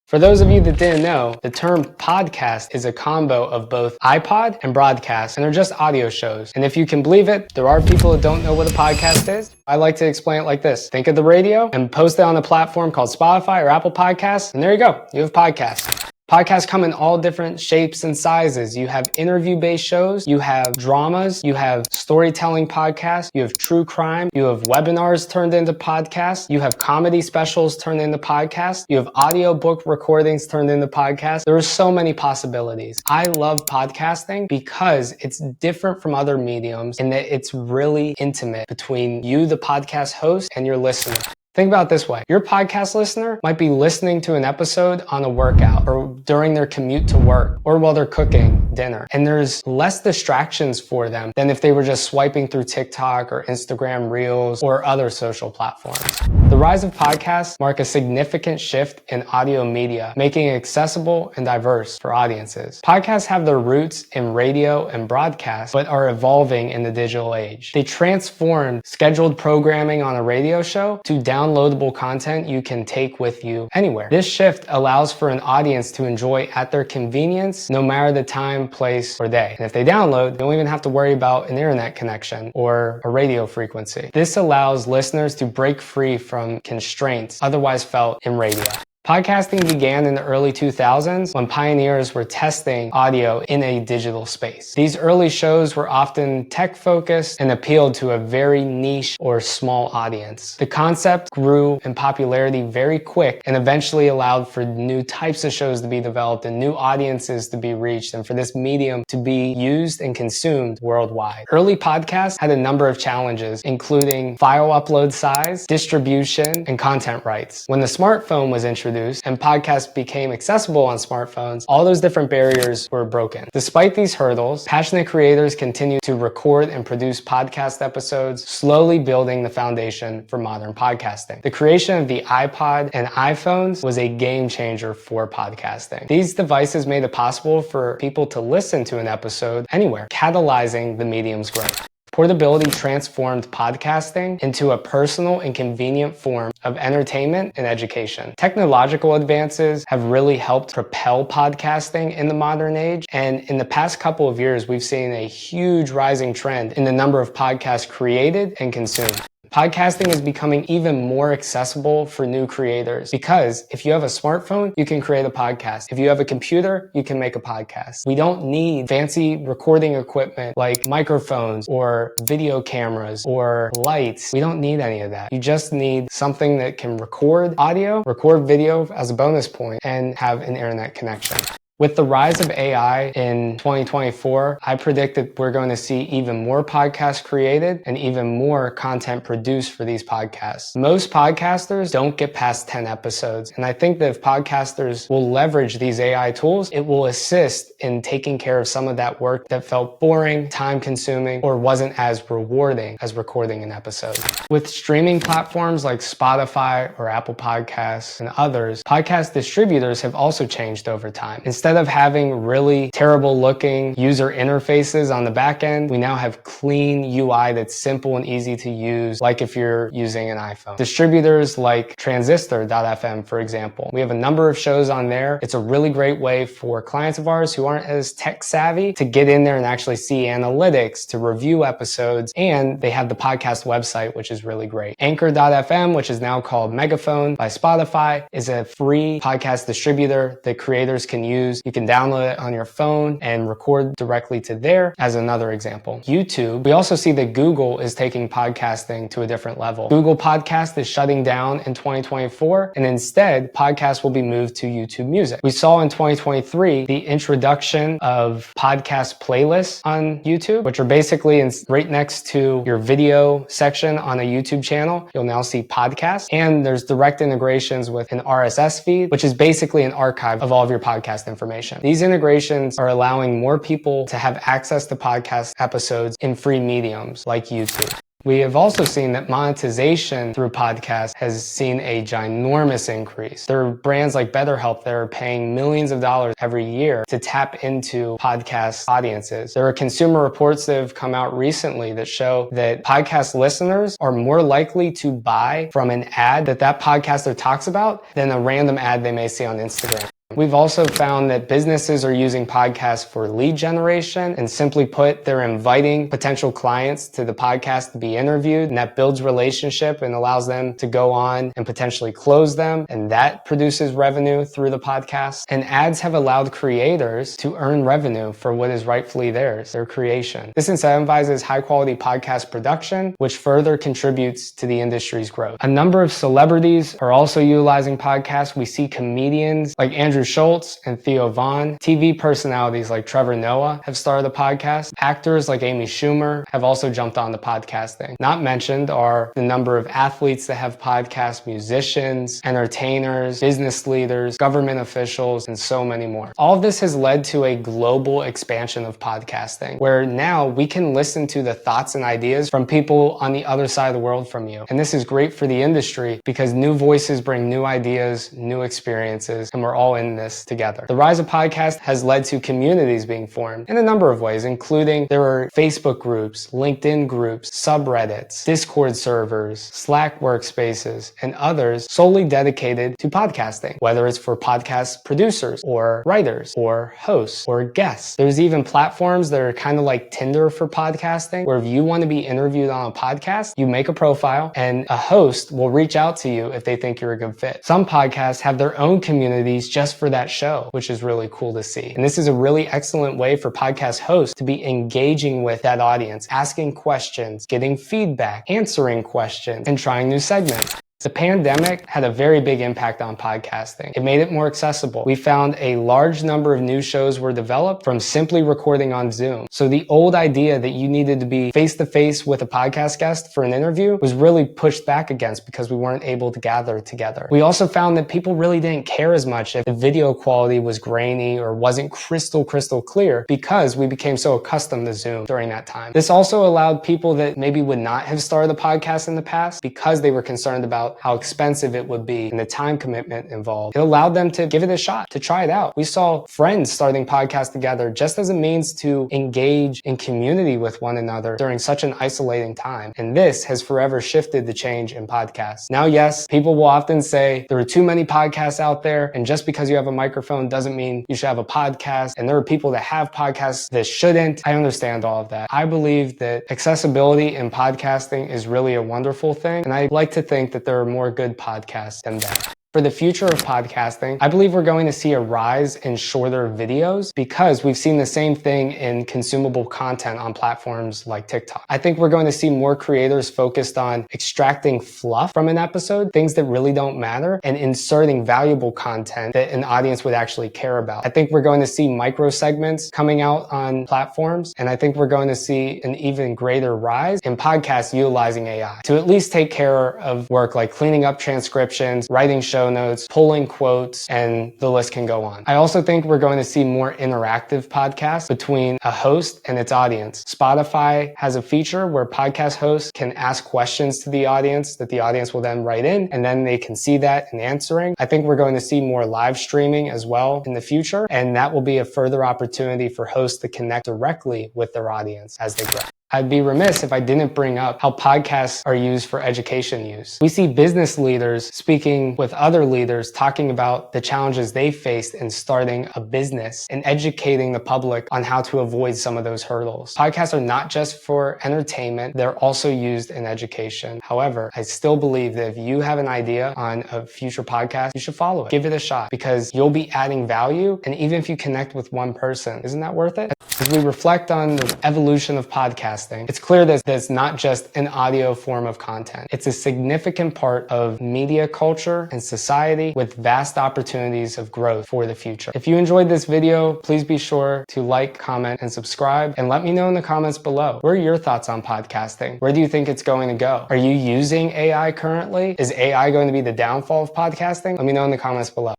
For those of you that didn't know, the term podcast is a combo of both iPod and broadcast, and they're just audio shows. And if you can believe it, there are people that don't know what a podcast is. I like to explain it like this. Think of the radio and post it on a platform called Spotify or Apple Podcasts, and there you go. You have podcasts. Podcasts come in all different shapes and sizes. You have interview-based shows, you have dramas, you have storytelling podcasts, you have true crime, you have webinars turned into podcasts, you have comedy specials turned into podcasts, you have audiobook recordings turned into podcasts. There are so many possibilities. I love podcasting because it's different from other mediums in that it's really intimate between you, the podcast host, and your listener. Think about it this way. Your podcast listener might be listening to an episode on a workout or during their commute to work or while they're cooking dinner. And there's less distractions for them than if they were just swiping through TikTok or Instagram Reels or other social platforms. The rise of podcasts mark a significant shift in audio media, making it accessible and diverse for audiences. Podcasts have their roots in radio and broadcast, but are evolving in the digital age. They transformed scheduled programming on a radio show to downloadable content you can take with you anywhere. This shift allows for an audience to enjoy at their convenience, no matter the time, place, or day. And if they download, they don't even have to worry about an internet connection or a radio frequency. This allows listeners to break free from constraints otherwise felt in radio. Podcasting began in the early 2000s when pioneers were testing audio in a digital space. These early shows were often tech-focused and appealed to a very niche or small audience. The concept grew in popularity very quick and eventually allowed for new types of shows to be developed and new audiences to be reached and for this medium to be used and consumed worldwide. Early podcasts had a number of challenges, including file upload size, distribution, and content rights. When the smartphone was introduced, and podcasts became accessible on smartphones, all those different barriers were broken. Despite these hurdles, passionate creators continue to record and produce podcast episodes, slowly building the foundation for modern podcasting. The creation of the iPod and iPhones was a game changer for podcasting. These devices made it possible for people to listen to an episode anywhere, catalyzing the medium's growth. Portability transformed podcasting into a personal and convenient form of entertainment and education. Technological advances have really helped propel podcasting in the modern age, and in the past couple of years, we've seen a huge rising trend in the number of podcasts created and consumed. Podcasting is becoming even more accessible for new creators because if you have a smartphone, you can create a podcast. If you have a computer, you can make a podcast. We don't need fancy recording equipment like microphones or video cameras or lights. We don't need any of that. You just need something that can record audio, record video as a bonus point, and have an internet connection. With the rise of AI in 2024, I predict that we're going to see even more podcasts created and even more content produced for these podcasts. Most podcasters don't get past 10 episodes, and I think that if podcasters will leverage these AI tools, it will assist in taking care of some of that work that felt boring, time-consuming, or wasn't as rewarding as recording an episode. With streaming platforms like Spotify or Apple Podcasts and others, podcast distributors have also changed over time. Instead of having really terrible looking user interfaces on the back end, we now have clean UI that's simple and easy to use, like if you're using an iPhone. Distributors like Transistor.fm, for example. We have a number of shows on there. It's a really great way for clients of ours who aren't as tech savvy to get in there and actually see analytics, to review episodes, and they have the podcast website, which is really great. Anchor.fm, which is now called Megaphone by Spotify, is a free podcast distributor that creators can use. You can download it on your phone and record directly to there as another example. YouTube, we also see that Google is taking podcasting to a different level. Google Podcast is shutting down in 2024, and instead, podcasts will be moved to YouTube Music. We saw in 2023 the introduction of podcast playlists on YouTube, which are basically right next to your video section on a YouTube channel. You'll now see podcasts, and there's direct integrations with an RSS feed, which is basically an archive of all of your podcast information. These integrations are allowing more people to have access to podcast episodes in free mediums like YouTube. We have also seen that monetization through podcasts has seen a ginormous increase. There are brands like BetterHelp that are paying millions of dollars every year to tap into podcast audiences. There are consumer reports that have come out recently that show that podcast listeners are more likely to buy from an ad that podcaster talks about than a random ad they may see on Instagram. We've also found that businesses are using podcasts for lead generation, and simply put, they're inviting potential clients to the podcast to be interviewed, and that builds relationship and allows them to go on and potentially close them, and that produces revenue through the podcast. And ads have allowed creators to earn revenue for what is rightfully theirs, their creation. This incentivizes high quality podcast production, which further contributes to the industry's growth. A number of celebrities are also utilizing podcasts. We see comedians like Andrew Schultz and Theo Vaughn. TV personalities like Trevor Noah have started a podcast. Actors like Amy Schumer have also jumped on the podcasting. Not mentioned are the number of athletes that have podcasts, musicians, entertainers, business leaders, government officials, and so many more. All of this has led to a global expansion of podcasting, where now we can listen to the thoughts and ideas from people on the other side of the world from you. And this is great for the industry because new voices bring new ideas, new experiences, and we're all in this together. The rise of podcasts has led to communities being formed in a number of ways, including there are Facebook groups, LinkedIn groups, subreddits, Discord servers, Slack workspaces, and others solely dedicated to podcasting, whether it's for podcast producers or writers or hosts or guests. There's even platforms that are kind of like Tinder for podcasting, where if you want to be interviewed on a podcast, you make a profile and a host will reach out to you if they think you're a good fit. Some podcasts have their own communities just for that show, which is really cool to see. And this is a really excellent way for podcast hosts to be engaging with that audience, asking questions, getting feedback, answering questions, and trying new segments. The pandemic had a very big impact on podcasting. It made it more accessible. We found a large number of new shows were developed from simply recording on Zoom. So the old idea that you needed to be face-to-face with a podcast guest for an interview was really pushed back against because we weren't able to gather together. We also found that people really didn't care as much if the video quality was grainy or wasn't crystal clear because we became so accustomed to Zoom during that time. This also allowed people that maybe would not have started a podcast in the past because they were concerned about how expensive it would be and the time commitment involved. It allowed them to give it a shot, to try it out. We saw friends starting podcasts together just as a means to engage in community with one another during such an isolating time. And this has forever shifted the change in podcasts. Now, yes, people will often say there are too many podcasts out there, and just because you have a microphone doesn't mean you should have a podcast, and there are people that have podcasts that shouldn't. I understand all of that. I believe that accessibility in podcasting is really a wonderful thing, and I like to think that there are more good podcasts than that. For the future of podcasting, I believe we're going to see a rise in shorter videos because we've seen the same thing in consumable content on platforms like TikTok. I think we're going to see more creators focused on extracting fluff from an episode, things that really don't matter, and inserting valuable content that an audience would actually care about. I think we're going to see micro segments coming out on platforms, and I think we're going to see an even greater rise in podcasts utilizing AI to at least take care of work like cleaning up transcriptions, writing show notes, pulling quotes, and the list can go on. I also think we're going to see more interactive podcasts between a host and its audience. Spotify has a feature where podcast hosts can ask questions to the audience that the audience will then write in, and then they can see that in answering. I think we're going to see more live streaming as well in the future, and that will be a further opportunity for hosts to connect directly with their audience as they grow. I'd be remiss if I didn't bring up how podcasts are used for education use. We see business leaders speaking with other leaders talking about the challenges they faced in starting a business and educating the public on how to avoid some of those hurdles. Podcasts are not just for entertainment, they're also used in education. However, I still believe that if you have an idea on a future podcast, you should follow it. Give it a shot because you'll be adding value, and even if you connect with one person, isn't that worth it? As we reflect on the evolution of podcasting, it's clear that it's not just an audio form of content. It's a significant part of media culture and society with vast opportunities of growth for the future. If you enjoyed this video, please be sure to like, comment, and subscribe, and let me know in the comments below. What are your thoughts on podcasting? Where do you think it's going to go? Are you using AI currently? Is AI going to be the downfall of podcasting? Let me know in the comments below.